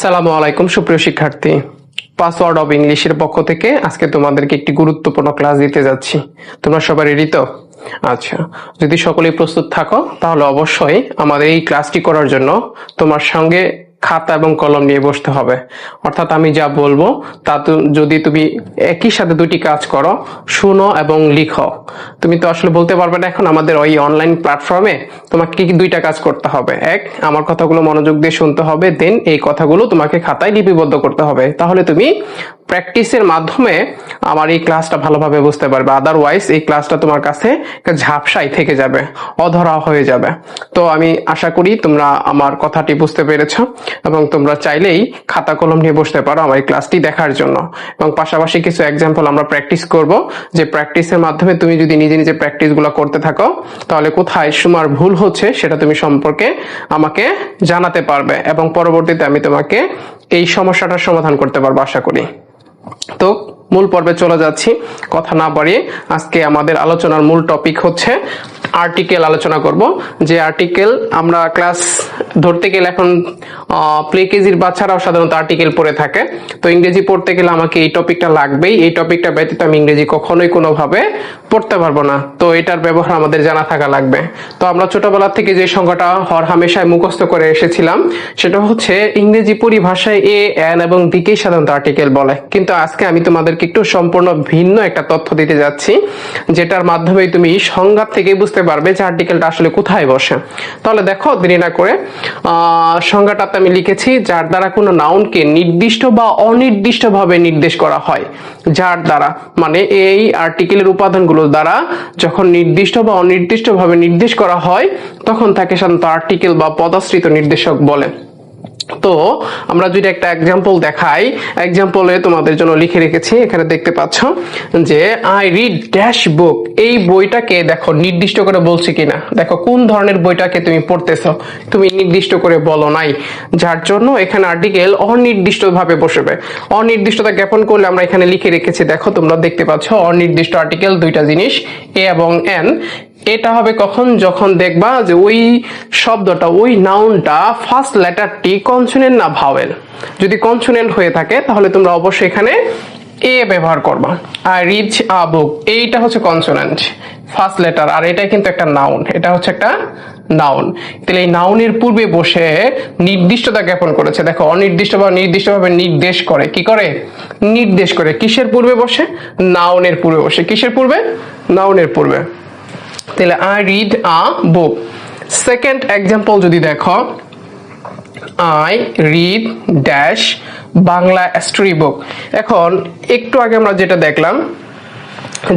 আসসালামু আলাইকুম সুপ্রিয় শিক্ষার্থী, পাসওয়ার্ড অফ ইংলিশের পক্ষ থেকে আজকে তোমাদেরকে একটি গুরুত্বপূর্ণ ক্লাস দিতে যাচ্ছি। তোমরা সবাই রেডি তো? আচ্ছা, যদি সকলেই প্রস্তুত থাকো তাহলে অবশ্যই আমাদের এই ক্লাসটি করার জন্য তোমার সঙ্গে খাতা এবং কলম নিয়ে বসতে হবে। অর্থাৎ আমি যা বলবো তা যদি তুমি একই সাথে দুটি কাজ করো, শুনো এবং লিখো। তুমি তো আসলে বলতে পারবে না এখন আমাদের ওই অনলাইন প্ল্যাটফর্মে তোমাকে কি দুইটা কাজ করতে হবে। এক, আমার কথাগুলো মনোযোগ দিয়ে শুনতে হবে, দেন এই কথাগুলো তোমাকে খাতায় লিপিবদ্ধ করতে হবে। তাহলে তুমি প্র্যাকটিসের মাধ্যমে আমার এই ক্লাসটা ভালোভাবে বুঝতে পারবে। আদারওয়াইজ এই ক্লাসটা তোমার কাছে ঝাপসাই থেকে যাবে, অধরা হয়ে যাবে। তো আমি আশা করি তোমরা আমার কথাটি বুঝতে পেরেছো এবং তোমরা চাইলেই খাতা কলম নিয়ে বসতে পারো আমার এই ক্লাসটি দেখার জন্য। এবং পাশাপাশি কিছু এক্সাম্পল আমরা প্র্যাকটিস করব, যে প্র্যাকটিসের মাধ্যমে তুমি যদি নিজে নিজে প্র্যাকটিসগুলো করতে থাকো তাহলে কোথায় তোমার ভুল হচ্ছে সেটা তুমি সম্পর্কে আমাকে জানাতে পারবে এবং পরবর্তীতে আমি তোমাকে এই সমস্যাটার সমাধান করতে পারবো আশা করি। তো মূল পর্বে চলে যাচ্ছি, কথা না বাড়িয়ে আজকে আমাদের আলোচনার মূল টপিক হচ্ছে আর্টিকেল আলোচনা করব। যে আর্টিকেল আমরা ক্লাস ধরতে গেলে এখন প্লে কেজির বাচ্চারাও সাধারণত আর্টিকেল পড়ে থাকে। তো ইংরেজি পড়তে গেলে আমাকে এই টপিকটা লাগবেই। এই টপিকটা ব্যতীত আমি ইংরেজি কখনোই কোনোভাবে পড়তে পারবো না। তো এটার ব্যবহার আমাদের জানা থাকা লাগবে। তো আমরা ছোটবেলা থেকে যে সংখ্যাটা হরহামেশায় মুখস্থ করে এসেছিলাম সেটা হচ্ছে ইংরেজি পরিভাষায় এ, এন এবং দিকেই সাধারণত আর্টিকেল বলে। কিন্তু আজকে আমি তোমাদেরকে একটু সম্পূর্ণ ভিন্ন একটা তথ্য দিতে যাচ্ছি, যেটার মাধ্যমে তুমি সংজ্ঞা থেকে বুঝতে পারবে যে আর্টিকেলটা আসলে কোথায় বসে। তাহলে দেখো, দেরি না করে সংজ্ঞাটাতে আমি লিখেছি, যার দ্বারা কোনো নাউনকে নির্দিষ্ট বা অনির্দিষ্টভাবে নির্দেশ করা হয়। যার দ্বারা মানে এই আর্টিকেলের উপাদানগুলোর দ্বারা যখন নির্দিষ্ট বা অনির্দিষ্টভাবে নির্দেশ করা হয় তখন তাকে সাধারণত আর্টিকেল বা পদাশ্রিত নির্দেশক বলে। তো আমরা যদি একটা এক্সাম্পল দেখাই, এক্সাম্পলে তোমাদের জন্য লিখে রেখেছি, এখানে দেখতে পাচ্ছ যে আই রিড ড্যাশ বুক। এই বইটাকে দেখো নির্দিষ্ট করে বলছি কিনা, দেখো কোন ধরনের বইটাকে তুমি পড়তেছো, তুমি নির্দিষ্ট করে বলো নাই, যার জন্য এখানে আর্টিকেল অনির্দিষ্ট ভাবে বসবে। অনির্দিষ্টতা জ্ঞাপন করলে আমরা এখানে লিখে রেখেছি, দেখো তোমরা দেখতে পাচ্ছ অনির্দিষ্ট আর্টিকেল দুইটা জিনিস, এ এবং এন। এটা হবে কখন, যখন দেখবা যে ওই শব্দটা, ওই নাউনটা ফার্স্ট লেটারটি কনসোনেন্ট না ভাওয়েল। যদি কনসোনেন্ট হয়ে থাকে তাহলে তোমরা অবশ্যই এখানে এ ব্যবহার করবা। আই রিড আ বুক, এইটা হচ্ছে কনসোনেন্ট ফার্স্ট লেটার, আর এটা কিন্তু একটা নাউন, এটা হচ্ছে একটা নাউন। তাহলে এই নাউনের পূর্বে বসে নির্দিষ্টতা জ্ঞাপন করেছে। দেখো অনির্দিষ্ট বা নির্দিষ্টভাবে নির্দেশ করে, কি করে? নির্দেশ করে। কিসের পূর্বে বসে? নাউনের পূর্বে বসে। কিসের পূর্বে? নাউনের পূর্বে। তাহলে I read a book. Second example যদি দেখো, I read dash Bangla story book. এখন একটু আগে আমরা যেটা দেখলাম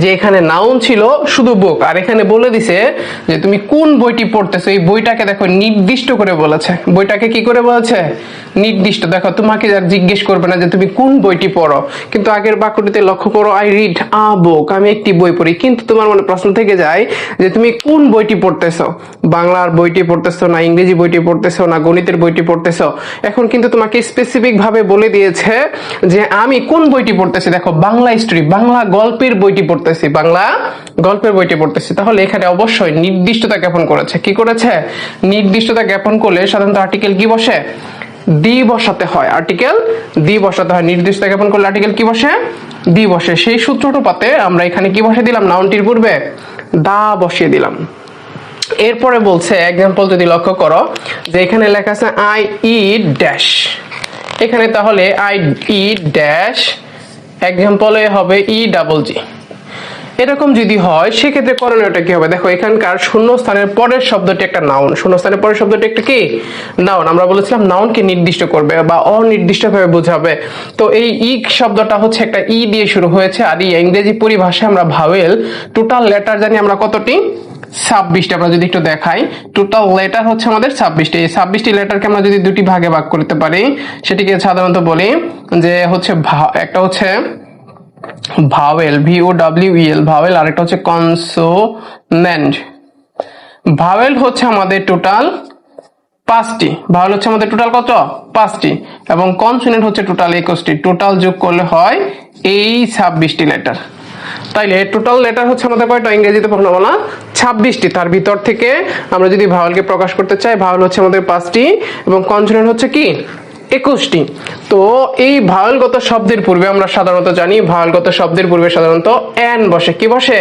যে এখানে নাউন ছিল শুধু বুক, আর এখানে বলে দিছে যে তুমি কোন বইটি পড়তেছো। এই বইটাকে দেখো নির্দিষ্ট করে বলেছে। বইটাকে কি করে বলেছে? নির্দিষ্ট। দেখো তোমাকে আর জিজ্ঞেস করবে না যে তুমি কোন বইটি পড়ো, কিন্তু আগের বাক্যটিতে লক্ষ্য করো, আই রিড আ বুক, আমি একটি বই পড়ি। কিন্তু তোমার মনে প্রশ্ন থেকে যায় যে তুমি কোন বইটি পড়তেছো, বাংলার বইটি পড়তেছো না ইংরেজি বইটি পড়তেছো না গণিতের বইটি পড়তেছো। এখন কিন্তু তোমাকে স্পেসিফিক ভাবে বলে দিয়েছে যে আমি কোন বইটি পড়তেছি। দেখো বাংলা স্টোরি, বাংলা গল্পের বইটি পড়তেছি, বাংলা গল্পের বইটি পড়তেছি। তাহলে এখানে অবশ্যই নির্দিষ্টতা জ্ঞাপন করেছে। কি করেছে? নির্দিষ্টতা জ্ঞাপন করলে সাধারণত আর্টিকেল কি বসে? দি বসাতে হয়। আর্টিকেল দি বসাতে হয়। নির্দিষ্টতা জ্ঞাপন করলে আর্টিকেল কি বসে? দি বসে। সেই সূত্রটা পাতে আমরা এখানে কি বসিয়ে দিলাম? নাউনটির পূর্বে দা বসিয়ে দিলাম। এরপরে বলছে এক্সাম্পল যদি লক্ষ্য করো যে এখানে লেখা আছে আই ইট ড্যাশ। এখানে তাহলে আই ইট ড্যাশ এক্সাম্পলে হবে ই ডাবল জি। এরকম যদি হয় সেক্ষেত্রে করণীয়টা কি হবে? দেখো এখানকার শূন্যস্থানের পরের শব্দটি একটা নাউন, শূন্যস্থানের পরের শব্দটি একটা কি? নাউন। আমরা বলেছিলাম নাউনকে নির্দিষ্ট করবে বা অনির্দিষ্টভাবে বোঝাবে। তো এই ই শব্দটা হচ্ছে একটা ই দিয়ে শুরু হয়েছে, আর ইংরেজি পরিভাষায় আমরা ভাওয়েল টোটাল লেটার জানি আমরা কতটি? 26টি। আমরা যদি একটু দেখাই, টোটাল লেটার হচ্ছে আমাদের 26টি। এই 26টি লেটারকে আমরা যদি দুটি ভাগে ভাগ করতে পারি সেটিকে সাধারণত বলি যে হচ্ছে একটা হচ্ছে ভাওয়েল, VOWEL ভাওয়েল, আর একটা হচ্ছে কনসোনেন্ট। ভাওয়েল হচ্ছে আমাদের টোটাল 5টি, ভাওয়েল হচ্ছে আমাদের টোটাল কত? 5টি, এবং কনসোনেন্ট হচ্ছে টোটাল 21টি। টোটাল যোগ করলে হয় এই 26টি লেটার। তাইলে টোটাল লেটার হচ্ছে আমাদের কয়টা? ইংরেজিতে বলা 26টি। তার ভিতর থেকে আমরা যদি ভাওয়েলকে প্রকাশ করতে চাই, ভাওয়েল হচ্ছে আমাদের 5টি এবং কনসোনেন্ট হচ্ছে কি 21টি। তো এই ভাওয়েলগত শব্দের পূর্বে আমরা সাধারণত জানি ভাওয়েলগত শব্দের পূর্বে সাধারণত এন বসে। কি বসে?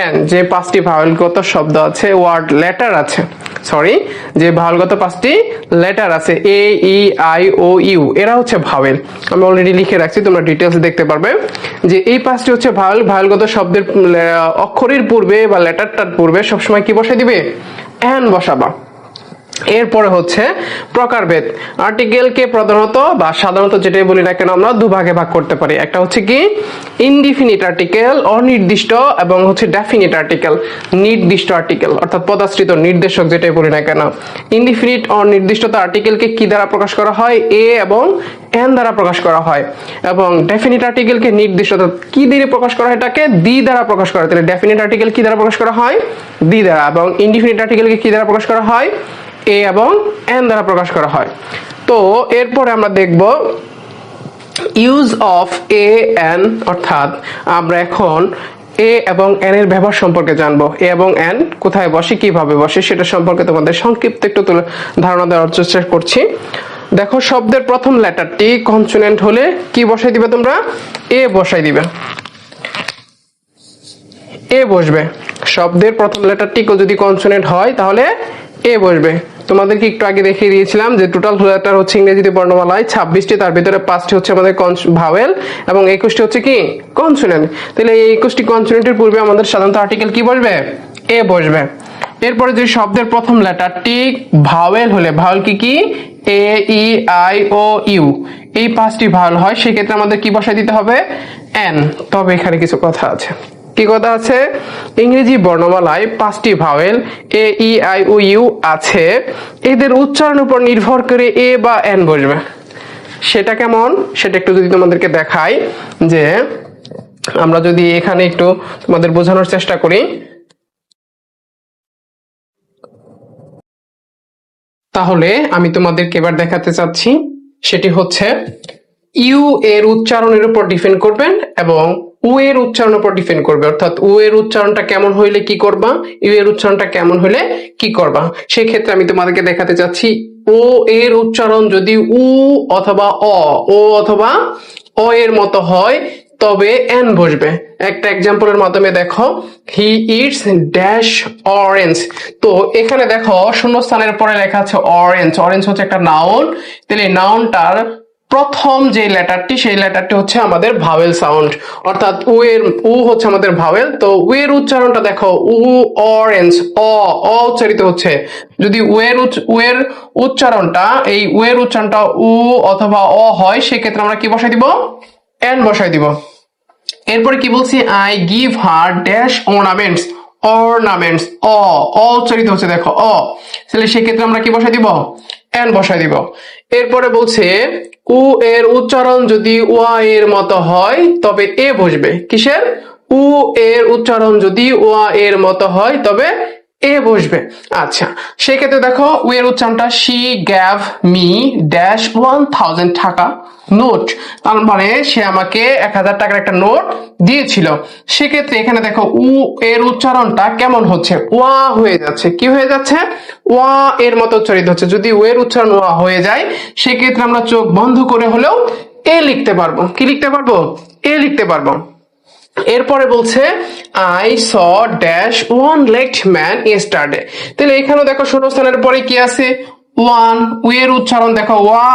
এন। যে 5টি ভাওয়েলগত শব্দ আছে, ওয়ার্ড লেটার আছে, সরি, যে ভাওয়েলগত 5টি লেটার আছে, এ ই আই ও ইউ, এরা হচ্ছে ভাওয়েল। আমি অলরেডি লিখে রাখছি, তোমরা ডিটেলস দেখতে পারবে যে এই 5টি হচ্ছে ভাওয়েল। ভাওয়েলগত শব্দের অক্ষরের পূর্বে বা লেটারটার পূর্বে সবসময় কি বসাই দিবে? এন বসাবা। এরপরে হচ্ছে প্রকারভেদ। আর্টিকেলকে প্রধানত বা সাধারণত যেটাই বলি না কেন আমরা দুভাগে ভাগ করতে পারি। একটা হচ্ছে কি ইনডিফিনিট আর্টিকেল, অনির্দিষ্ট, এবং হচ্ছে ডেফিনিট আর্টিকেল, নির্দিষ্ট আর্টিকেল, অর্থাৎ পদাশ্রিত নির্দেশক যেটাই বলি না কেন। ইনডিফিনিট অনির্দিষ্টতা আর্টিকেলকে কি দ্বারা প্রকাশ করা হয়? এ এবং এন দ্বারা প্রকাশ করা হয়। এবং ডেফিনিট আর্টিকেলকে নির্দিষ্টতা কি দিয়ে প্রকাশ করা হয়? এটাকে দি দ্বারা প্রকাশ করা হয়। তাহলে ডেফিনিট আর্টিকেল কি দ্বারা প্রকাশ করা হয়? দি দ্বারা। এবং ইনডিফিনিট আর্টিকেলকে কি দ্বারা প্রকাশ করা হয়? এ এবং এন দ্বারা প্রকাশ করা হয়। তো এরপরে আমরা দেখব ইউজ অফ এ এন, অর্থাৎ আমরা এখন এ এবং এন এর ব্যবহার সম্পর্কে জানবো। এ এবং এন কোথায় বসে, কিভাবে বসে, সেটা সম্পর্কে তোমাদের সংক্ষিপ্ত একটু ধারণা দেওয়ার চেষ্টা করছি। দেখো, শব্দের প্রথম লেটারটি কনসোনেন্ট হলে কি বসাই দিবে তোমরা? এ বসাই দিবে, এ বসবে। শব্দের প্রথম লেটারটি যদি কনসোনেন্ট হয় তাহলে এ বসবে। তোমাদেরকে একটু আগে দেখিয়ে দিয়েছিলাম যে টোটাল লেটার হচ্ছে ইংরেজিতে বর্ণমালায় 26টি, তার ভিতরে 5টি হচ্ছে আমাদের ভাওয়েল এবং 21টি হচ্ছে কি কনসোনেন্ট। তাহলে এই 21টি কনসোনেন্টের পূর্বে আমাদের সাধারণত আর্টিকেল কি বসবে? এ বসবে। এরপরে যে শব্দের প্রথম লেটারটি ভাওয়েল হলে, ভাওয়েল কি কি? এ ই আই ও ইউ, এই 5টি ভাওয়েল হয়, সেক্ষেত্রে আমাদের কি বসাই দিতে হবে? এন। তবে এখানে কিছু কথা আছে। কি কথা আছে? ইংরেজি বর্ণমালায় 5টি vowel A E I O U আছে, এদের উচ্চারণের উপর নির্ভর করে এ বা এন বসবে। সেটা কেমন? সেটা একটু যদি তোমাদেরকে দেখাই, যে আমরা যদি এখানে একটু তোমাদের বোঝানোর চেষ্টা করি, তাহলে আমি তোমাদেরকে এবার দেখাতে চাচ্ছি। সেটি হচ্ছে ইউ এর উচ্চারণের উপর ডিপেন্ড করবেন এবং উ এর উচ্চারণের উপর ডিপেন্ড করবে। অর্থাৎ উ এর উচ্চারণটা কেমন হইলে কি করবা, ইউ এর উচ্চারণটা কেমন হইলে কি করবা। সেই ক্ষেত্রে আমি তোমাদেরকে দেখাতে চাচ্ছি, ও এর উচ্চারণ যদি উ অথবা ও অথবা অ এর মতো হয় তবে এন বসবে। একটা এক্সাম্পলের মাধ্যমে দেখো, হি ইটস ড্যাশ অরেঞ্জ। তো এখানে দেখো শূন্যস্থানের পরে লেখা আছে অরেঞ্জ। অরেঞ্জ হচ্ছে একটা নাউন। তাহলে নাউনটার প্রথম যে লেটারটি, সেই লেটারটি হচ্ছে আমাদের ভাওয়েল সাউন্ড, অর্থাৎ উ হচ্ছে আমাদের ভাওয়েল। তো উ এর উচ্চারণটা দেখো, উ অরেঞ্জ, অ উচ্চারিত হচ্ছে। যদি উ এর উচ্চারণটা, এই উ এর উচ্চারণটা উ অথবা অ হয়, সেক্ষেত্রে আমরা কি বসাই দিব? এন বসাই দিব। এরপরে কি বলছি? I give her dash ornaments. Ornaments, উচ্চারিত হচ্ছে দেখো, তাহলে সেক্ষেত্রে আমরা কি বসাই দিব? এন বসাই দিব। এরপরে বলছে উ এর উচ্চারণ যদি ওয়া এর মতো হয় তবে এ বসবে। কিসের? উ এর উচ্চারণ যদি ওয়া এর মতো হয় তবে এ বসবে। আচ্ছা, সেক্ষেত্রে দেখো উ এর উচ্চারণটা, শি গ্যাভ মি ড্যাশ 1000 টাকা নোট, তার মানে সে আমাকে 1000 টাকার একটা নোট দিয়েছিল। সেক্ষেত্রে এখানে দেখো উ এর উচ্চারণটা কেমন হচ্ছে? ওয়া হয়ে যাচ্ছে। কি হয়ে যাচ্ছে? ওয়া এর মতো উচ্চারিত হচ্ছে। যদি উ এর উচ্চারণ ওয়া হয়ে যায়, সেক্ষেত্রে আমরা চোখ বন্ধ করে হলেও এ লিখতে পারবো। কি লিখতে পারবো? এ লিখতে পারবো। এরপরে বলছে I saw dash one legged man yesterday. তাহলে এখানেও দেখো শূন্যস্থানের পরে কি আছে? ওয়ান। উ এর উচ্চারণ দেখো ওয়া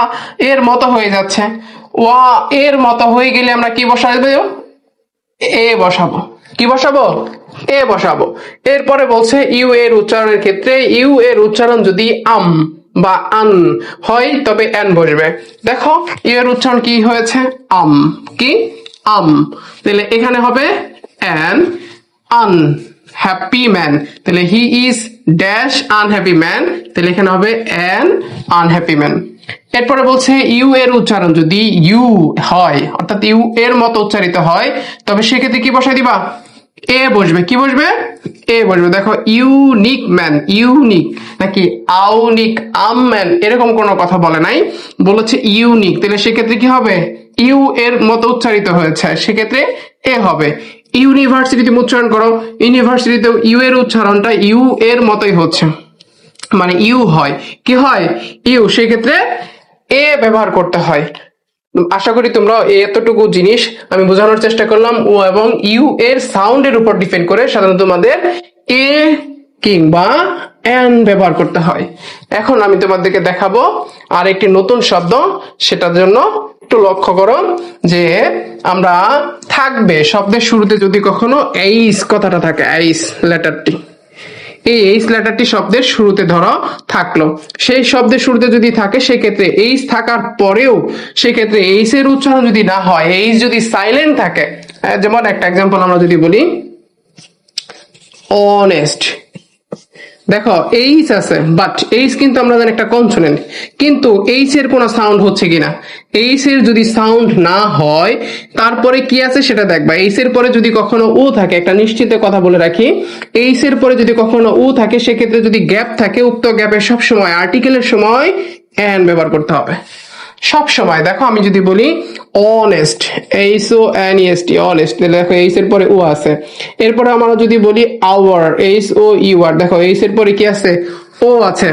এর মতো হয়ে যাচ্ছে। ওয়া এর মতো হয়ে গেলে আমরা কি বসাবো? এ বসাবো। কি বসাবো? এ বসাবো। এরপরে বলছে ইউ এর উচ্চারণের ক্ষেত্রে, ইউ এর উচ্চারণ যদি আম বা আন হয় তবে এন বসবে। দেখো ইউ এর উচ্চারণ কি হয়েছে? আম। কি? আম। তাহলে এখানে হবে অ্যান আনহ্যাপি ম্যান। তাহলে he is dash unhappy man, তাহলে এখানে হবে অ্যান আনহ্যাপি ম্যান। এরপরে বলছে ইউ এর উচ্চারণ যদি ইউ হয়, অর্থাৎ ইউ এর মতো উচ্চারিত হয়, তবে সেক্ষেত্রে কি বসাই দিবা? এ বসবে। কি বসবে? এ বসবে। দেখো ইউনিক ম্যান, ইউনিক নাকি আউনিক, আম ম্যান এরকম কোনো কথা বলে নাই, বলেছে ইউনিক। তাহলে সেক্ষেত্রে কি হবে? ইউ এর মতো উচ্চারিত হয়েছে, সেক্ষেত্রে এ হবে। ইউনিভার্সিটি তুমি উচ্চারণ করো, ইউনিভার্সিটিতে ইউ এর উচ্চারণটা ইউ এর মতোই হচ্ছে, মানে ইউ হয়। কি হয়? ইউ। সেক্ষেত্রে এ ব্যবহার করতে হয়। আশা করি তোমরা এতটুকু জিনিস আমি বোঝানোর চেষ্টা করলাম। ও এবং ইউ এর সাউন্ডের উপর ডিপেন্ড করে সাধারণত তোমাদের এ কিংবা এন ব্যবহার করতে হয়। এখন আমি তোমাদেরকে দেখাবো আর একটি নতুন শব্দ, সেটার জন্য একটু লক্ষ্য করো যে আমরা থাকবে শব্দের শুরুতে যদি কখনো এইস কথাটা থাকে, এইস লেটারটি, এই এইচ লেটারটি শব্দের শুরুতে ধরো থাকলো, সেই শব্দের শুরুতে যদি থাকে সেক্ষেত্রে এইচ থাকার পরেও সেক্ষেত্রে এইচ এর উচ্চারণ যদি না হয়, এইচ যদি সাইলেন্ট থাকে, যেমন একটা এক্সাম্পল আমরা যদি বলি অনেস্ট, দেখো এইচ আছে বাট এইচ কিন্তু আমরা জানি একটা কনসোনেন্ট, কিন্তু এইচ এর কোনো সাউন্ড হচ্ছে কিনা, এইচ এর যদি সাউন্ড না হয় তারপরে কি আছে সেটা দেখবা। এইচ এর পরে যদি কখনো ও থাকে, একটা নিশ্চিত কথা বলে রাখি, এইচ এর পরে যদি কখনো ও থাকে সেক্ষেত্রে যদি গ্যাপ থাকে, উক্ত গ্যাপে সবসময় আর্টিকেলের সময় এন ব্যবহার করতে হবে সব সময়। দেখো আমি যদি বলি honest, H O N E S T, honest, দেখো এইচ এর পরে ও আছে। এরপরে আমরা যদি বলি hour, H O U R, দেখো এইচ এর পরে কি আছে, ও আছে।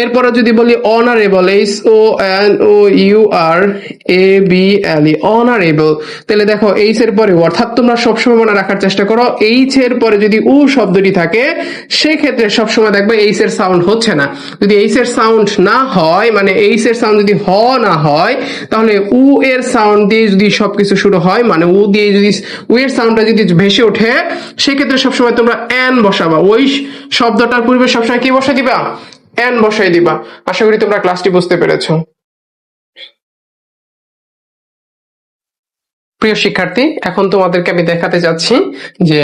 এরপরে যদি বলি honourable, H O N O U R A B L E, honourable, তাহলে দেখো এইচ এর পরে, অর্থাৎ তোমরা সবসময় মনে রাখার চেষ্টা করো এইচ এর পরে যদি উ শব্দটি থাকে সেক্ষেত্রে সবসময় দেখবে এইচ এর সাউন্ড হচ্ছে না। যদি এইচ এর সাউন্ড না হয়, মানে এইচ এর সাউন্ড যদি হ না হয়, তাহলে উ এর সাউন্ড দিয়ে যদি সবকিছু শুরু হয়, মানে উ দিয়ে যদি উ এর সাউন্ডটা যদি ভেসে ওঠে সেক্ষেত্রে সবসময় তোমরা এন বসাবা, ওই শব্দটার পূর্বে সবসময় কি বসাই দিবা, এন বসাই দিবা। আশা করি তোমরা ক্লাসটি বুঝতে পেরেছো। প্রিয় শিক্ষার্থী, এখন তোমাদেরকে আমি দেখাতে যাচ্ছি যে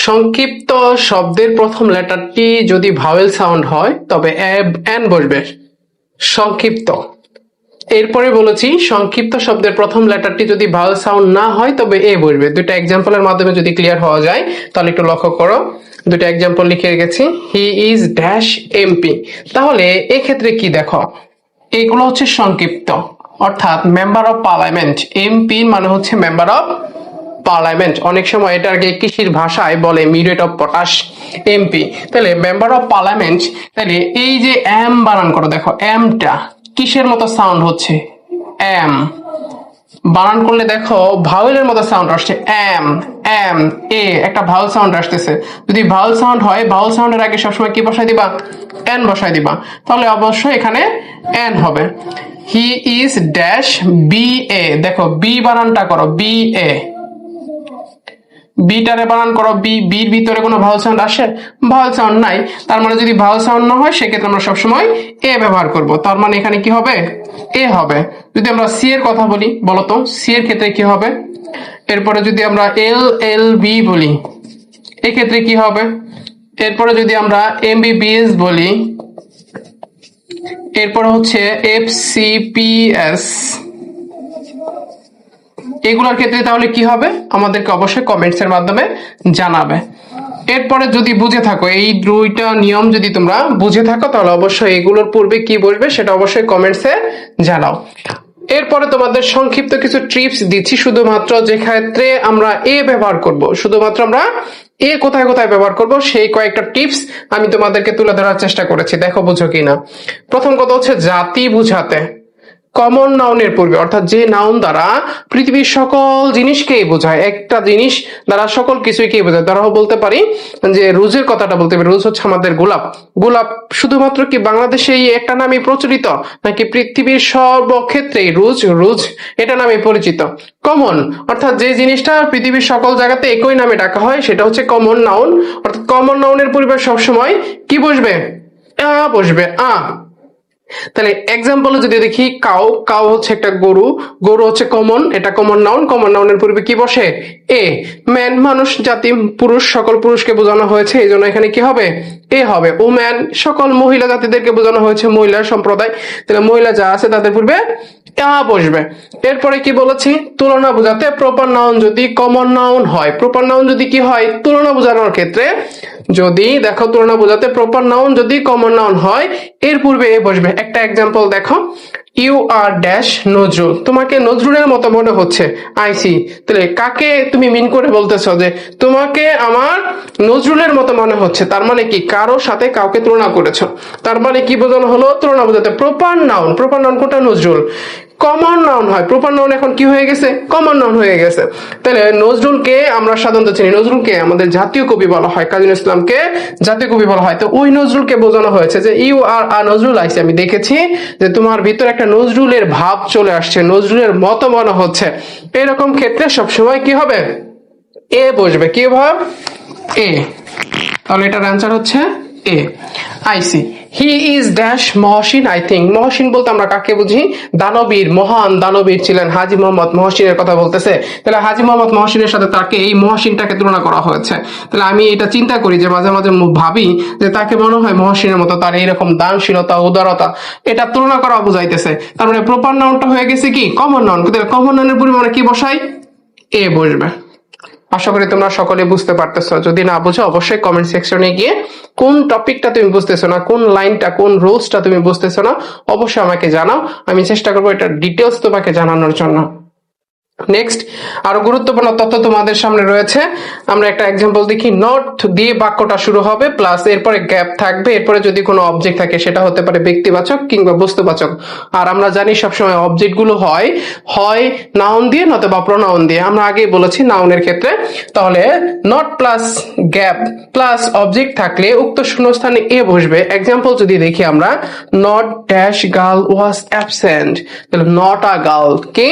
সংক্ষিপ্ত শব্দের প্রথম লেটারটি যদি ভাওয়েল সাউন্ড হয় তবে এন বসবে, সংক্ষিপ্ত। এরপরে বলেছি সংক্ষিপ্ত শব্দের প্রথম লেটারটি যদি ভাওয়েল সাউন্ড না হয় তবে এ বসবে। দুটো এক্সাম্পলের মাধ্যমে যদি ক্লিয়ার হওয়া যায় তাহলে একটু লক্ষ্য করো, দুটো এক্সাম্পল লিখে রেখেছি। হি ইজ ড্যাশ এমপি, তাহলে এক্ষেত্রে কি দেখো, এগুলো হচ্ছে সংক্ষিপ্ত, অর্থাৎ মেম্বার অফ পার্লামেন্ট। এমপি মানে হচ্ছে মেম্বার অফ পার্লামেন্ট, অনেক সময় এটাকে কৃষির ভাষায় বলে মিউরেট অফ পটাশ, এমপি। তাহলে মেম্বার অফ পার্লামেন্ট, তাহলে এই যে এম বানান করো, দেখো এমটা কিসের মতো সাউন্ড হচ্ছে, এম বানান করলে দেখো ভাওয়েলের মতো সাউন্ড আসছে, এম এম এ, একটা ভাওয়েল সাউন্ড আসতেছে। যদি ভাওয়েল সাউন্ড হয়, ভাওয়েল সাউন্ডের আগে সবসময় কি বসাই দিবা, এন বসাই দিবা, তাহলে অবশ্যই এখানে এন হবে। হি ইজ ড্যাশ বি এ, দেখো বি বানানটা করো, বি এ, বিটারে বানান করো বি, বির ভিতরে কোনো ভাওয়েল সাউন্ড আসে, ভাওয়েল সাউন্ড নাই, তার মানে যদি ভাওয়েল সাউন্ড না হয় সেক্ষেত্রে আমরা সবসময় এ ব্যবহার করব, তার মানে এখানে কি হবে, এ হবে। যদি আমরা সি এর কথা বলি, বলতো সি এর ক্ষেত্রে কি হবে, এরপরে যদি আমরা এল এল বি বলি এক্ষেত্রে কি হবে, এরপরে যদি আমরা এমবিবিএস বলি, এরপরে হচ্ছে এফ সি পি এস, এগুলোর ক্ষেত্রে তাহলে কি হবে আমাদেরকে অবশ্যই কমেন্টস এর মাধ্যমে জানাবে। এরপরে যদি বুঝে থাকো, এই দুইটা নিয়ম যদি তোমরা বুঝে থাকো তাহলে অবশ্যই এগুলোর পূর্বে কি বসবে সেটা অবশ্যই কমেন্টসে জানাও। এরপরে তোমাদের সংক্ষিপ্ত কিছু ট্রিপস দিচ্ছি, শুধুমাত্র যে ক্ষেত্রে আমরা এ ব্যবহার করব, শুধুমাত্র আমরা এ কোথায় কোথায় ব্যবহার করব সেই কয়েকটা টিপস আমি তোমাদেরকে তুলে ধরার চেষ্টা করেছি, দেখো বুঝো কিনা। প্রথম কথা হচ্ছে জাতি বুঝাতে কমন নাউনের পূর্বে, অর্থাৎ যে নাউন দ্বারা পৃথিবীর সকল জিনিসকেই বোঝায়, একটা জিনিস দ্বারা সকল কিছুকেই বোঝায়। ধরো বলতে পারি যে রোজের কথাটা বলতে পারি, রোজ হচ্ছে আমাদের গোলাপ। গোলাপ শুধুমাত্র কি বাংলাদেশে এই একটা নামই প্রচলিত, নাকি পৃথিবীর সর্বক্ষেত্রেই রোজ রোজ এটা নামে পরিচিত? কমন, অর্থাৎ যে জিনিসটা পৃথিবীর সকল জায়গাতে একই নামে ডাকা হয় সেটা হচ্ছে কমন নাউন। অর্থাৎ কমন নাউনের পূর্বে সবসময় কি বসবে, আ বসবে, আ। তাহলে এক্সাম্পলে যদি দেখি কাউ, কাউ হচ্ছে একটা গরু, গরু হচ্ছে কমন, এটা কমন নাউন, কমন নাউনের পূর্বে কি বসে, এ। ম্যান মানুষ জাতি পুরুষ, সকল পুরুষকে বোঝানো হয়েছে এই জন্য এখানে কি হবে, এ হবে। ওম্যান সকল মহিলা জাতিদেরকে বোঝানো হয়েছে, মহিলা সম্প্রদায়, তাহলে মহিলা যা আছে তাদের পূর্বে আ বসবে। এরপরে কি বলেছি, তুলনা বোঝাতে প্রপার নাউন যদি কমন নাউন হয়, প্রপার নাউন যদি কি হয় তুলনা বোঝানোর ক্ষেত্রে, যদি দেখো তুলনা বোঝাতে প্রপার নাউন যদি কমন নাউন হয় এর পূর্বে এ বসবে। একটা এক্সাম্পল দেখো, ইউ আর ড্যাশ নজরুল, তোমাকে নজরুলের মতো মনে হচ্ছে। আইসি, তাহলে কাকে তুমি মিন করে বলতেছো যে তোমাকে আমার নজরুলের মতো মনে হচ্ছে? তার মানে কি কারো সাথে কাউকে তুলনা করেছো, তার মানে কি বোঝানো হলো? তুলনা বোঝাতে প্রপার নাউন, প্রপার নাউন কোনটা? নজরুল। কমন নাউন হয়, প্রপার নাউন এখন কি হয়ে গেছে? কমন নাউন হয়ে গেছে। তাহলে নজরুলকে আমরা সাধারণত চিনি, নজরুলকে আমাদের জাতীয় কবি বলা হয়, কাজী নজরুল ইসলামকে জাতীয় কবি বলা হয়। তো ওই নজরুলকে বোঝানো হয়েছে যে ইউ আর আ নজরুল আইসি, আমি দেখেছি যে তোমার ভিতরে একটা নজরুলের ভাব চলে আসছে, নজরুলের মতো মনে হচ্ছে। এরকম ক্ষেত্রে সবসময় কি হবে? এ বসবে। কি ভাব? এ। তাহলে এটার অ্যান্সার হচ্ছে A. I see. He is dash Mohsin I think. Mohsin বলতে আমরা কাকে বুঝি? দানবীর, মহান দানবীর ছিলেন হাজী মোহাম্মদ মহসিনের কথা বলতেছে। তাহলে হাজী মোহাম্মদ মহসিনের সাথে তাকে, এই মহসিনটাকে তুলনা করা হয়েছে। তাহলে আমি এটা চিন্তা করি যে মাঝে মাঝে ভাবি যে তাকে মনে হয় মহসিনের মতো, তার এইরকম দানশীলতা, উদারতা, এটা তুলনা করা বুঝাইতেছে। তার মানে প্রপার নাউনটা হয়ে গেছে কি? Common noun. কমন নাউনের পরিমাণে কি বসাই? এ বসবে। আশা করি তোমরা সকলে বুঝতে পারতেছো। যদি না বুঝো অবশ্যই কমেন্ট সেকশনে গিয়ে কোন টপিকটা তুমি বুঝতেছো না, কোন লাইনটা, কোন রুলসটা তুমি বুঝতেছো না, অবশ্যই আমাকে জানাও। আমি চেষ্টা করবো এটা ডিটেলস তোমাকে জানানোর জন্য। নেক্সট আরো গুরুত্বপূর্ণ তথ্য তোমাদের সামনে রয়েছে। আমরা একটা এক্সাম্পল দেখি। নট দিয়ে বাক্যটা শুরু হবে, প্লাস এরপরে গ্যাপ থাকবে, এরপরে যদি কোনো অবজেক্ট থাকে সেটা হতে পারে ব্যক্তিবাচক কিংবা বস্তুবাচক। আর আমরা জানি সবসময় অবজেক্ট গুলো হয় নাউন দিয়ে নয়তো প্রোনাউন দিয়ে। আমরা আগেই বলেছি নাউনের ক্ষেত্রে। তাহলে not plus gap plus object থাকলে উক্ত শূন্যস্থানে এ বসবে। এক্সাম্পল যদি দেখি আমরা, not dash girl was absent. তাহলে নট আ গার্ল, কি?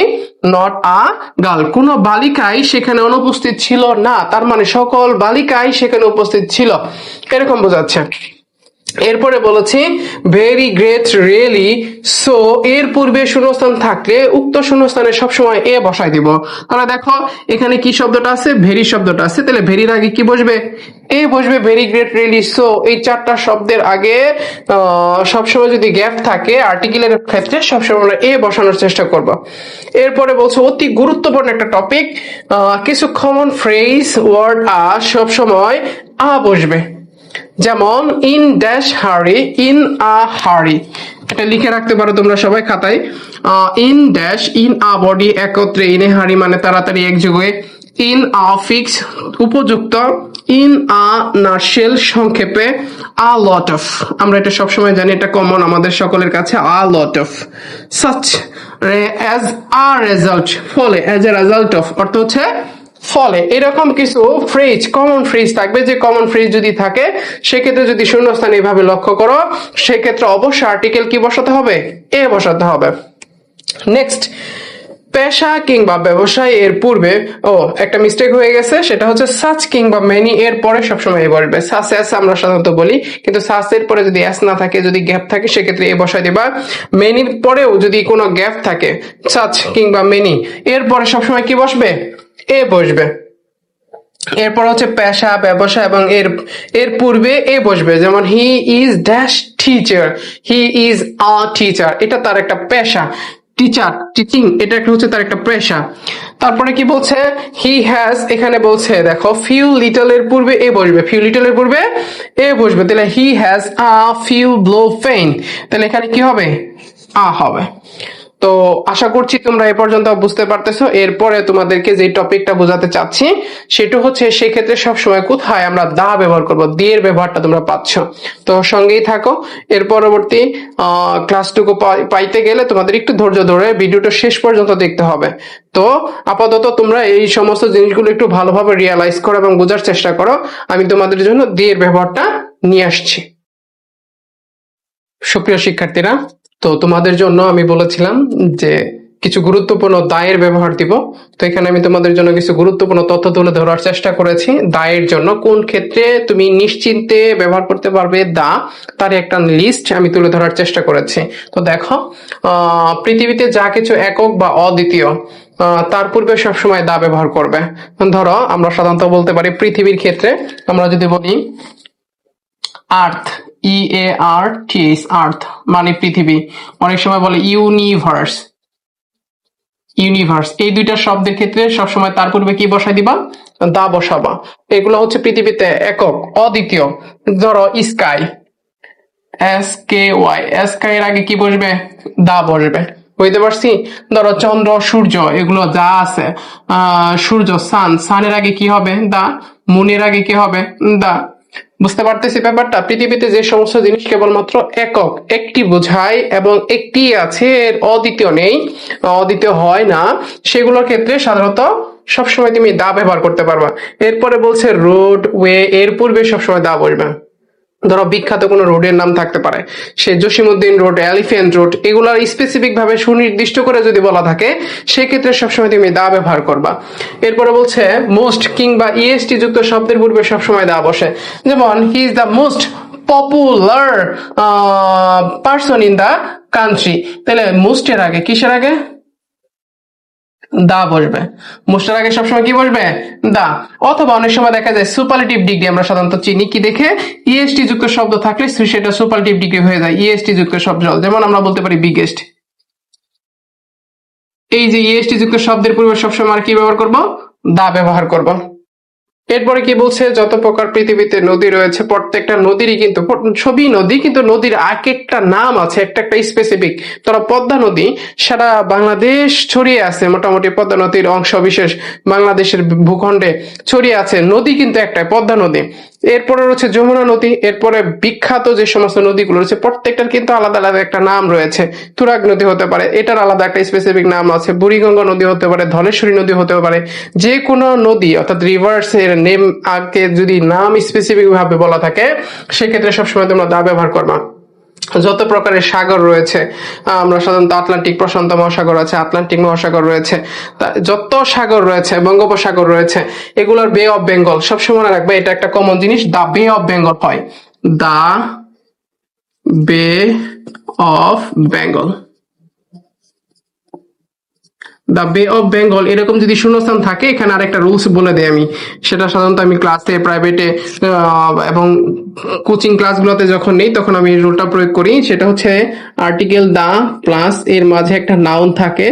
নট আ গার্ল, কোন বালিকাই সেখানে অনুপস্থিত ছিল না, তার মানে সকল বালিকাই সেখানে উপস্থিত ছিল, এরকম বোঝাচ্ছে। এরপরে বলেছি ভেরি গ্রেট, রিয়েলি, সো এর পূর্বে শূন্যস্থান থাকলে উক্ত শূন্যস্থানে সবসময় এ বসাই দিব। তাহলে দেখো এখানে কি শব্দটা আছে? ভেরি শব্দটা আছে। তাহলে ভেরির আগে কি বসবে? এ বসবে। ভেরি গ্রেট, রিয়েলি, সো এই চারটা শব্দের আগে সবসময় যদি গ্যাপ থাকে আর্টিকেলের ক্ষেত্রে সবসময় আমরা এ বসানোর চেষ্টা করব। এরপরে বলছে অতি গুরুত্বপূর্ণ একটা টপিক, কিছু কমন ফ্রেজ ওয়ার্ড সবসময় আ বসবে। যেমন ইন ড্যাশ হারি, ইন আ হারি, এটা লিখে রাখতে পারো তোমরা সবাই খাতায়। In dash, in a body একত্রে, ইনে হারি মানে তাড়াতাড়ি একযোগে, ইন আ ফিক্স উপযুক্ত, ইন আ নার্সেল সংক্ষেপে, আ লট অফ, আমরা এটা সবসময় জানি, এটা কমন আমাদের সকলের কাছে, a lot of, such as a result, ফলে, অ্যাজ এ রেজাল্ট অফ অর্থ হচ্ছে ফলে। এরকম কিছু ফ্রেজ, কমন ফ্রেজ থাকবে। যে কমন ফ্রেজ যদি থাকে সেক্ষেত্রে যদি শূন্যস্থান এইভাবে লক্ষ্য করো, সেক্ষেত্রে অবশ্যই আর্টিকেল কি বসাতে হবে? এ বসাতে হবে। নেক্সট, পেশা কিংবা ব্যবসায় এর পূর্বে একটা মিস্টেক হয়ে গেছে, সেটা হচ্ছে সাচ কিংবা মেনি এর পরে সবসময় এ বসবে। সাচ এস আমরা সাধারণত বলি, কিন্তু সাচ এর পরে যদি এস না থাকে, যদি গ্যাপ থাকে, সেক্ষেত্রে এ বসাই দিবা। মেনির পরেও যদি কোনো গ্যাপ থাকে, সাচ কিংবা মেনি এর পরে সবসময় কি বসবে? এ বসবে। এরপর হচ্ছে পেশা, ব্যবসা এবং এর পূর্বে এ বসবে। যেমন হি is dash teacher, he is a teacher, এটা তার একটা পেশা। টিচার, টিচিং, এটা একটা হচ্ছে তার একটা পেশা। তারপরে কি বলছে? হি হ্যাজ, এখানে বলছে দেখো ফিউ লিটল এর পূর্বে এ বসবে, ফিউ লিটল এর পূর্বে এ বসবে। তাহলে he has a few blow pain, তাহলে এখানে কি হবে? আ হবে। তো আশা করছি তোমরা এ পর্যন্ত বুঝতে পারতেছো। এরপরে তোমাদেরকে যে টপিকটা বোঝাতে চাচ্ছি সেটা হচ্ছে, সেক্ষেত্রে সবসময় কোথায় আমরা দা ব্যবহার করব, দিয়ে ব্যবহারটা তোমরা পাচ্ছ। তো সঙ্গেই থাকো। এর পরবর্তী ক্লাসটুকু পাইতে গেলে তোমাদের একটু ধৈর্য ধরে ভিডিওটা শেষ পর্যন্ত দেখতে হবে। তো আপাতত তোমরা এই সমস্ত জিনিসগুলো একটু ভালোভাবে রিয়ালাইজ করো এবং বোঝার চেষ্টা করো। আমি তোমাদের জন্য দিয়ে ব্যবহারটা নিয়ে আসছি। সুপ্রিয় শিক্ষার্থীরা, তো তোমাদের জন্য আমি বলেছিলাম যে কিছু গুরুত্বপূর্ণ দায়ের ব্যবহার দিব। তো এখানে আমি তোমাদের জন্য কিছু গুরুত্বপূর্ণ তথ্য তুলে ধরার চেষ্টা করেছি। দায়ের জন্য কোন ক্ষেত্রে তুমি নিশ্চিন্তে ব্যবহার করতে পারবে দা, তার একটা লিস্ট আমি তুলে ধরার চেষ্টা করেছি। তো দেখো, পৃথিবীতে যা কিছু একক বা অদ্বিতীয় তার পূর্বে সবসময় দা ব্যবহার করবে। ধরো আমরা সাধারণত বলতে পারি পৃথিবীর ক্ষেত্রে আমরা যদি বলি আর্থ, EARTH, আর্থ মানে পৃথিবী। অনেক সময় বলে ইউনিভার্স, ইউনিভার্স, এই দুইটা শব্দের ক্ষেত্রে সবসময় তার পূর্বে কি বসাই দিবা? দা বসাবা। এগুলো হচ্ছে পৃথিবীতে একক, অদ্বিতীয়। ধরো স্কাই, SKY, SK এর আগে কি বসবে? দা বসবে। বুঝতে পারছি? ধরো চন্দ্র, সূর্য, এগুলো যা আছে, সূর্য, সানের আগে কি হবে? দা। মুনের আগে কি হবে? দা। বুঝতে পারতেছি ব্যাপারটা? পৃথিবীতে যে সমস্ত জিনিস কেবলমাত্র একক, একটি বোঝায় এবং একটি আছে, এর অদ্বিতীয় নেই, অদ্বিতীয় হয় না, সেগুলোর ক্ষেত্রে সাধারণত সবসময় তুমি দা ব্যবহার করতে পারবা। এরপরে বলছে রোড, ওয়ে, এর পূর্বে সবসময় দা বসবে। ধরো বিখ্যাত কোনো রোডের নাম থাকতে পারে, সে জসিমউদ্দিন রোড, এলিফ্যান্ট রোড, এগুলার স্পেসিফিক ভাবে সুনির্দিষ্ট করে যদি বলা থাকে, সেক্ষেত্রে সবসময় তুমি দা ব্যবহার করবা। এরপরে বলছে মোস্ট কিংবা ইএসটি যুক্ত শব্দের পূর্বে সবসময় দা বসে। যেমন he is the most popular person in the country, তাহলে মোস্টের আগে কিসের আগে? দা বসবে। মোস্টের আগে সবসময় কি বসবে? দা। অথবা অনেক সময় দেখা যায় সুপারলেটিভ ডিগ্রি আমরা সাধারণত চিনি কি দেখে? ইএসটি যুক্ত শব্দ থাকলে সেটা সুপারলেটিভ ডিগ্রি হয়ে যায়, ইএসটি যুক্ত শব্দ। যেমন আমরা বলতে পারি বিগেস্ট। এই যে ইএসটি যুক্ত শব্দের পূর্বে সবসময় আর কি ব্যবহার করব? দা ব্যবহার করব। এরপরে কি বলছে? যত প্রকার পৃথিবীতে নদী রয়েছে, প্রত্যেকটা নদীরই কিন্তু সবই নদী, কিন্তু নদীর এক একটা নাম আছে, একটা একটা স্পেসিফিক। ধরো পদ্মা নদী সারা বাংলাদেশ ছড়িয়ে আছে, মোটামুটি পদ্মা নদীর অংশ বিশেষ বাংলাদেশের ভূখণ্ডে ছড়িয়ে আছে, নদী কিন্তু একটাই, পদ্মা নদী। এরপরে রয়েছে যমুনা নদী। এরপরে বিখ্যাত যে সমস্ত নদীগুলো রয়েছে প্রত্যেকটার কিন্তু আলাদা আলাদা একটা নাম রয়েছে। তুরাগ নদী হতে পারে, এটার আলাদা একটা স্পেসিফিক নাম আছে। বুড়িগঙ্গা নদী হতে পারে, ধলেশ্বরী নদী হতে পারে। যে কোনো নদী অর্থাৎ রিভার্স এর নেম আগে যদি নাম স্পেসিফিক ভাবে বলা থাকে, সেক্ষেত্রে সবসময় তোমরা দা ব্যবহার করবা। যত প্রকারের সাগর রয়েছে, আমরা সাধারণত আটলান্টিক প্রশান্ত মহাসাগর আছে, আটলান্টিক মহাসাগর রয়েছে, যত সাগর রয়েছে, বঙ্গোপসাগর রয়েছে, এগুলোর বে অফ বেঙ্গল সবসময় মনে রাখবে, এটা একটা কমন জিনিস, দা বে অফ বেঙ্গল হয়, দা বে অফ বেঙ্গল। দ্য বে অফ বেঙ্গল এরকম যদি শূন্যস্থান থাকে, এখানে আরেকটা রুলস বলে দেই আমি, সেটা সাধারণত আমি ক্লাসে, প্রাইভেটে এবং কোচিং ক্লাসগুলোতে যখন নেই তখন আমি রুলটা প্রয়োগ করি। সেটা হচ্ছে আর্টিকেল দা প্লাস এর মাঝে একটা নাউন থাকে,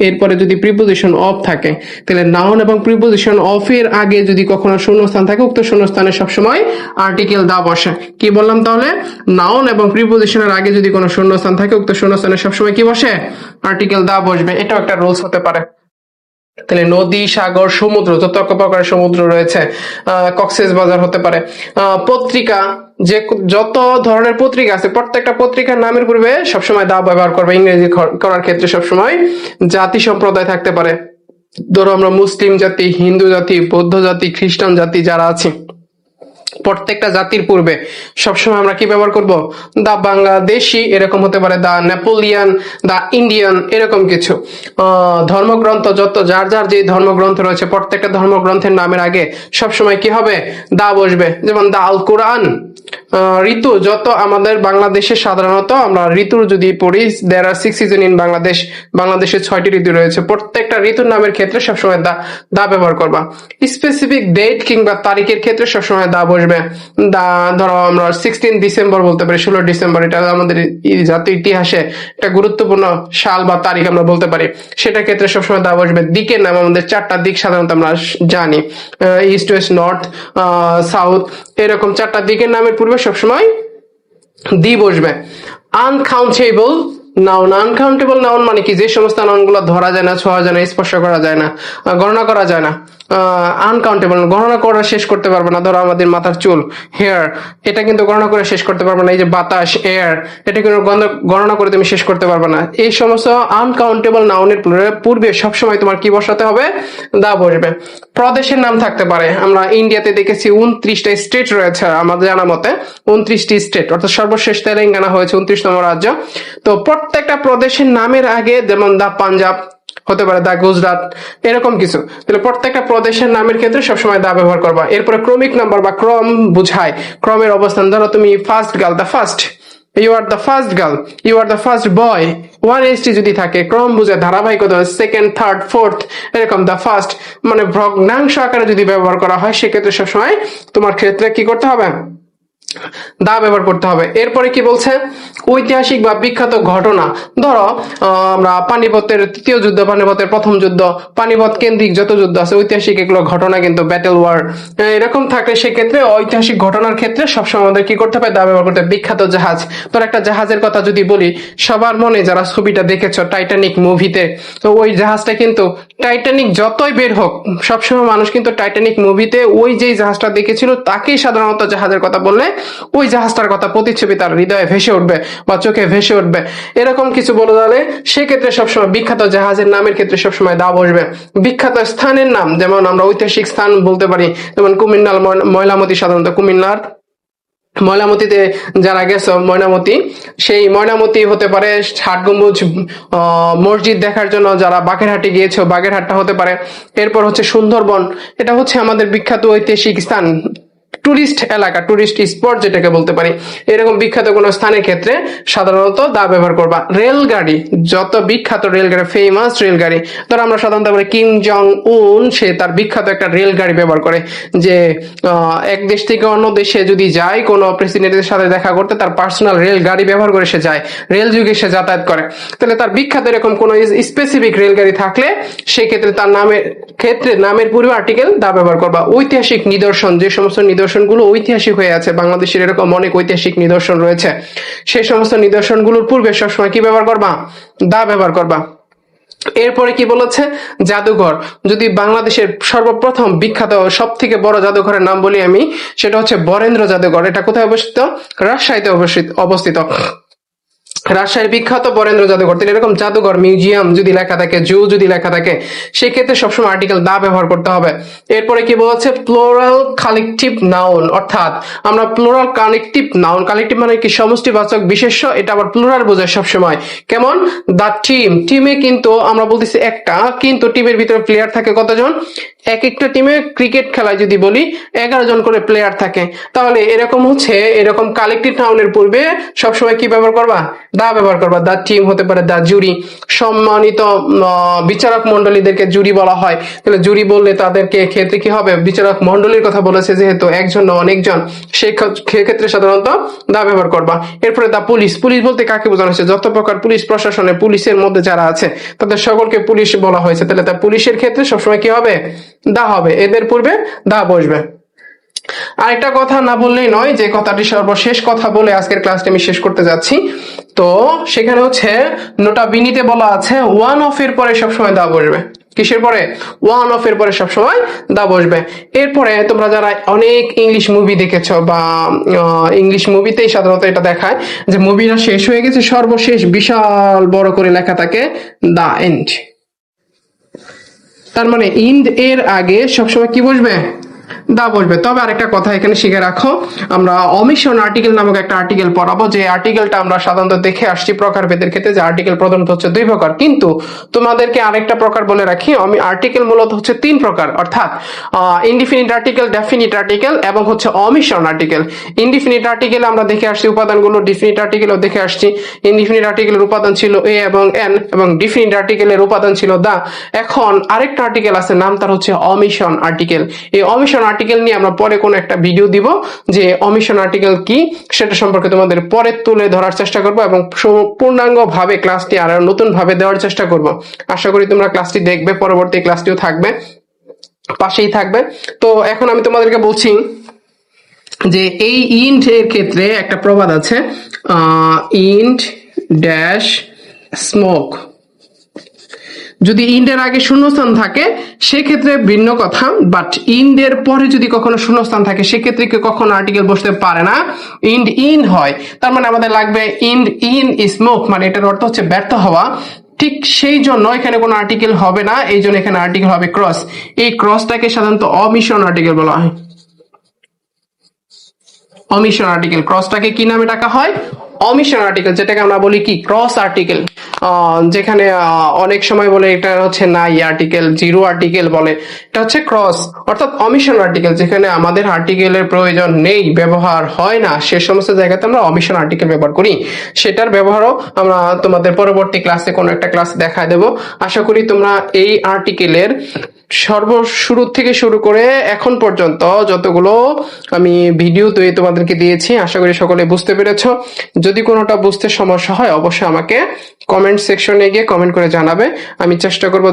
এরপরে যদি প্রিপোজিশন অফ থাকে, তাহলে নাউন এবং প্রিপোজিশন অফ এর আগে যদি কখনো শূন্যস্থান থাকে, উক্ত শূন্যস্থানে সবসময় আর্টিকেল দা বসে। কি বললাম তাহলে? নাউন এবং প্রিপোজিশনের আগে যদি কোনো শূন্যস্থান থাকে, উক্ত শূন্যস্থানে সবসময় কি বসে? আর্টিকেল দা বসবে। এটাও একটা রুলস হতে পারে। তাহলে নদী, সাগর, সমুদ্র, যত প্রকারের সমুদ্র রয়েছে, কক্সেস বাজার হতে পারে, পত্রিকা, যে যত ধরনের পত্রিকা আছে প্রত্যেকটা পত্রিকার নামের পূর্বে সবসময় দা ব্যবহার করবে। ইংরেজি করার ক্ষেত্রে সবসময় জাতি সম্প্রদায় থাকতে পারে, ধরো আমরা মুসলিম জাতি, হিন্দু জাতি, বৌদ্ধ জাতি, খ্রিস্টান জাতি যারা আছি, প্রত্যেকটা জাতির পূর্বে সবসময় আমরা কি ব্যবহার করব? দা বাংলাদেশি, এরকম হতে পারে দা নেপোলিয়ান, দা ইন্ডিয়ান, এরকম কিছু। ধর্মগ্রন্থ, যত যার যার যে ধর্মগ্রন্থ রয়েছে প্রত্যেকটা ধর্মগ্রন্থের নামের আগে সবসময় কি হবে? দা বসবে। যেমন দা আল কোরআন। ঋতু, যত আমাদের বাংলাদেশে সাধারণত আমরা ঋতুর যদি পড়ি, দেয়ার আর 6 সিজন ইন বাংলাদেশ, বাংলাদেশে 6টি ঋতু রয়েছে, প্রত্যেকটা ঋতুর নামের ক্ষেত্রে সবসময় দা ব্যবহার করবা। স্পেসিফিক ডেট কিংবা তারিখের ক্ষেত্রে সবসময় দা বসবে। দা, ধরো আমরা 16 ডিসেম্বর বলতে পারি, 16 ডিসেম্বর, এটা আমাদের জাতীয় ইতিহাসে একটা গুরুত্বপূর্ণ সাল বা তারিখ আমরা বলতে পারি, সেটার ক্ষেত্রে সবসময় দা বসবে। দিকের নাম, আমাদের 4টা দিক সাধারণত আমরা জানি, ইস্ট, ওয়েস্ট, নর্থ, সাউথ, এরকম 4টা দিকের নামের পূর্বে সবসময় দি বসবে। আনকাউন্টেবল নাউন, আনকাউন্টেবল নাউন মানে কি? যে সমস্ত নাউন গুলো ধরা যায় না, ছোঁয়া যায় না, স্পর্শ করা যায় না, গণনা করা যায় না। আনকাউন্টেবল, গণনা করে শেষ করতে পারবে না। ধরো আমাদের মাথার চুল, হেয়ার, এটা কিন্তু গণনা করে শেষ করতে পারবে না। এই যে বাতাস, এয়ার, এটা কিন্তু গণনা করে তুমি শেষ করতে পারবে না। এই সমস্ত আনকাউন্টেবল নাউনের পূর্বে সবসময় তোমার কি বসাতে হবে? দা বসবে। প্রদেশের নাম থাকতে পারে, আমরা ইন্ডিয়াতে দেখেছি 29টা স্টেট রয়েছে আমাদের জানা মতে, 29টি স্টেট, অর্থাৎ সর্বশেষ তেলেঙ্গানা হয়েছে 29তম রাজ্য। তো প্রত্যেকটা প্রদেশের নামের আগে, যেমন দা পাঞ্জাব হতে পারে, দা গুজরাট, এরকম কিছু। তাহলে প্রত্যেকটা প্রদেশের নামের ক্ষেত্রে সবসময় দা ব্যবহার করবা। এরপরে ক্রমিক নাম্বার বা ক্রম বুঝায়, ক্রমের অবস্থান। ধরো তুমি first girl, the first, you are the first girl, you are the first boy, 1ST যদি থাকে, ক্রম বুঝে ধারাবাহিকতা, সেকেন্ড, থার্ড, ফোর্থ, এরকম দা ফার্স্ট, মানে ভগ্নাংশ আকারে যদি ব্যবহার করা হয়, সেক্ষেত্রে সবসময় তোমার ক্ষেত্রে কি করতে হবে? দা ব্যবহার করতে হবে। এরপরে কি বলছে, ঐতিহাসিক বা বিখ্যাত ঘটনা। ধরো আমরা পানিপথের তৃতীয় যুদ্ধ, পানিপথের প্রথম যুদ্ধ, পানিপথ কেন্দ্রিক যত যুদ্ধ আছে ঐতিহাসিক এগুলো ঘটনা কিন্তু ব্যাটেল ওয়ার এরকম থাকলে সেক্ষেত্রে ঐতিহাসিক ঘটনার ক্ষেত্রে সবসময় আমাদের কি করতে হবে, দা ব্যবহার করতে হবে। বিখ্যাত জাহাজ, তোর একটা জাহাজের কথা যদি বলি, সবার মনে যারা ছবিটা দেখেছো টাইটানিক মুভিতে, তো ওই জাহাজটা কিন্তু টাইটানিক যতই বের হোক সবসময় মানুষ কিন্তু টাইটানিক মুভিতে ওই যেই জাহাজটা দেখেছিল তাকেই সাধারণত জাহাজের কথা বললে ওই জাহাজটার কথা প্রতিচ্ছবি তার হৃদয়ে ভেসে উঠবে বা চোখে ভেসে উঠবে। এরকম কিছু বলে তাহলে সেক্ষেত্রে সবসময় বিখ্যাত জাহাজের নামের ক্ষেত্রে সবসময় দা বসবে। বিখ্যাত স্থানের নাম, যেমন আমরা ঐতিহাসিক স্থান বলতে পারি, যেমন কুমিল্লার ময়লামতি, সাধারণত কুমিল্লার ময়নামতিতে যারা গেছো ময়নামতি, সেই ময়নামতি হতে পারে ষাট গম্বুজ মসজিদ দেখার জন্য যারা বাগেরহাটে গিয়েছো, বাগেরহাটটা হতে পারে। এরপর হচ্ছে সুন্দরবন, এটা হচ্ছে আমাদের বিখ্যাত ঐতিহাসিক স্থান, টুরিস্ট এলাকা, টুরিস্ট স্পট যেটাকে বলতে পারি। এরকম বিখ্যাত কোনো স্থানের ক্ষেত্রে সাধারণত দা ব্যবহার করবা। রেলগাড়ি, যত বিখ্যাত রেলগাড়ি, ফেমাস রেলগাড়ি, ধর আমরা সাধারণত বলি কিম জং উন সে তার বিখ্যাত একটা রেলগাড়ি ব্যবহার করে, যে এক দেশ থেকে অন্য দেশে যদি যায় কোনো প্রেসিডেন্টের সাথে দেখা করতে তার পার্সোনাল রেলগাড়ি ব্যবহার করে সে যায়, রেল যুগে সে যাতায়াত করে। তাহলে তার বিখ্যাত এরকম কোনো স্পেসিফিক রেলগাড়ি থাকলে সেক্ষেত্রে তার নামের ক্ষেত্রে নামের পূর্বে আর্টিকেল দা ব্যবহার করবা। ঐতিহাসিক নিদর্শন, যে সমস্ত নিদর্শনগুলো ঐতিহাসিক হয়ে আছে, বাংলাদেশের এরকম অনেক ঐতিহাসিক নিদর্শন রয়েছে, সেই সমস্ত নিদর্শনগুলোর পূর্বে সবসময় কি ব্যবহার করবা, দা ব্যবহার করবা। এরপরে কি বলেছে, জাদুঘর। যদি বাংলাদেশের সর্বপ্রথম বিখ্যাত সব থেকে বড় জাদুঘরের নাম বলি আমি, সেটা হচ্ছে বরেন্দ্র জাদুঘর। এটা কোথায় অবস্থিত, রাজশাহীতে অবস্থিত। রাজশাহীর বিখ্যাত বরেন্দ্র জাদুঘর। এরকম জাদুঘর, মিউজিয়াম যদি লেখা থাকে, জু যদি লেখা থাকে, সেক্ষেত্রে সবসময় আর্টিকেল দা ব্যবহার করতে হবে। এরপরে কি বলছে, প্লোরাল কালেকটিভ নাউন, অর্থাৎ আমরা প্লোরাল কালেকটিভ নাউন, কালেকটিভ মানে কি সমষ্টিবাচক বিশেষ্য, এটা আবার প্লোরাল বোঝায় সবসময়। কেমন, দা টিম, টিমে কিন্তু আমরা বলতেছি একটা, কিন্তু টিমের ভিতরে প্লেয়ার থাকে কতজন, এক একটা টিমে ক্রিকেট খেলায় যদি বলি 11 জন করে প্লেয়ার থাকে। তাহলে এরকম হচ্ছে, এরকম কালেকটিভ নাউনের পূর্বে সবসময় কি ব্যবহার করবা, দা ব্যবহার করবা। দা টিম হতে পারে দা জুরি, সম্মানিত বিচারক মন্ডলীদেরকে জুরি বলা হয়। তাহলে জুরি বললে তাদেরকে ক্ষেত্রে কি হবে, বিচারক মন্ডলীর কথা বলেছে যেহেতু একজন না অনেকজন, সেই ক্ষেত্রে সাধারণত দা ব্যবহার করবা। এরপরে দা পুলিশ, পুলিশ বলতে কাকে বোঝানো হয়েছে, যত প্রকার পুলিশ প্রশাসনে পুলিশের মধ্যে যারা আছে তাদের সকলকে পুলিশ বলা হয়েছে। তাহলে তা পুলিশের ক্ষেত্রে সবসময় কি হবে, দা হবে, এদের পূর্বে দা বসবে। আরেকটা কথা না বললেই নয়, যে কথাটি সর্বশেষ কথা বলে আজকের ক্লাসটা আমি শেষ করতে যাচ্ছি। তো সেখানে হচ্ছে নোটা বিনিতে বলা আছে ওয়ান অফ এর পরে সবসময় দা বসবে। কিসের পরে, ওয়ান অফ এর পরে সবসময় দা বসবে। এরপরে তোমরা যারা অনেক ইংলিশ মুভি দেখেছো বা ইংলিশ মুভিতেই সাধারণত এটা দেখায় যে মুভিটা শেষ হয়ে গেছে, সর্বশেষ বিশাল বড় করে লেখা থাকে দা এন্ড। তার মানে ইন্ড এর আগে সবসময় কি বসবে, দা বসবে। তবে আরেকটা কথা এখানে শিখে রাখো, আমরা অমিশন আর্টিকেল নামক একটা আর্টিকেল পড়াবো, যে আর্টিকেলটা আমরা সাধারণত দেখে আসছি প্রকারভেদের ক্ষেত্রে, যে আর্টিকেল প্রধানত হচ্ছে 2 প্রকার। কিন্তু তোমাদেরকে আরেকটা প্রকার বলে রাখি, আমি আর্টিকেল মূলত হচ্ছে 3 প্রকার, অর্থাৎ ইনডিফিনিট আর্টিকেল, ডেফিনিট আর্টিকেল এবং হচ্ছে অমিশন আর্টিকেল। ইনডিফিনিট আর্টিকেল আমরা দেখে আসছি উপাদানগুলো, ডিফিনিট আর্টিকেলও দেখে আসছি। ইনডিফিনিট আর্টিকেলের উপাদান ছিল এ এবং এন, এবং ডিফিনিট আর্টিকেলের উপাদান ছিল দা। এখন আরেকটা আর্টিকেল আছে, নাম তার হচ্ছে অমিশন আর্টিকেল। এই অমিশন আর্টিকেল নিয়ে আমরা পরে কোনো একটা ভিডিও দিব, যে অমিশন আর্টিকেল কি সেটা সম্পর্কে তোমাদের পরে তুলে ধরার চেষ্টা করব, এবং পূর্ণাঙ্গ ভাবে ক্লাসটি আরো নতুন ভাবে দেওয়ার চেষ্টা করব। আশা করি তোমরা ক্লাসটি দেখবে, পরবর্তী ক্লাসটিও থাকবে, পাশেই থাকবে। তো এখন আমি তোমাদেরকে বলছি যে এই ইন্ট এর ক্ষেত্রে একটা প্রবাদ আছে, ইন্ট ড্যাশ স্মোক। যদি ইন্ডের আগে শূন্যস্থান থাকে সেক্ষেত্রে ভিন্ন কথা, বাট ইন্ডের পরে যদি কখনো শূন্যস্থান থাকে সেক্ষেত্রে কি কখনো আর্টিকেল বসতে পারে না, ইন্ড ইন হয়। তার মানে আমাদের লাগবে ইন্ড ইন স্মোক, মানে এটার অর্থ হচ্ছে ব্যর্থ হওয়া। ঠিক সেই জন্য এখানে কোনো আর্টিকেল হবে না, এই জন্য এখানে আর্টিকেল হবে ক্রস। এই ক্রসটাকে সাধারণত অমিশন আর্টিকেল বলা হয়। অমিশন আর্টিকেল, ক্রসটাকে কি নামে ডাকা হয়, অমিশন আর্টিকেল, যেটাকে আমরা বলি কি ক্রস আর্টিকেল। যেখানে অনেক সময় বলে এটা হচ্ছে নাই আর্টিকেল, জিরো আর্টিকেল বলে, এটা হচ্ছে ক্রস অর্থাৎ অমিশন আর্টিকেল। যেখানে আমাদের আর্টিকেলের প্রয়োজন নেই, ব্যবহার হয় না, সে সমস্ত জায়গাতে আমরা অমিশন আর্টিকেল ব্যবহার করি। সেটার ব্যবহারও আমরা তোমাদের পরবর্তী ক্লাসে কোনো একটা ক্লাস দেখায় দেব। আশা করি তোমরা এই আর্টিকেলের শুরু থেকে শুরু করে এখন পর্যন্ত যতগুলো আমি ভিডিও তৈরি তোমাদেরকে দিয়েছি, আশা করি সকলে বুঝতে পেরেছো। যদি কোনোটা বুঝতে সমস্যা হয় অবশ্যই আমাকে কমেন্ট সেকশনে গিয়ে কমেন্ট করে জানাবে। আমি চেষ্টা করব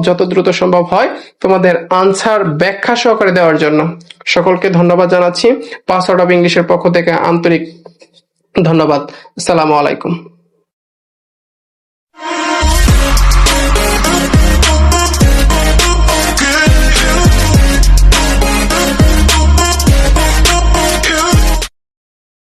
যত দ্রুত সম্ভব হয় তোমাদের আনসার ব্যাখ্যা সহকারে দেওয়ার জন্য। সকলকে ধন্যবাদ জানাচ্ছি। পাসওয়ার্ড অফ ইংলিশের পক্ষ থেকে আন্তরিক ধন্যবাদ। আসসালামু আলাইকুম।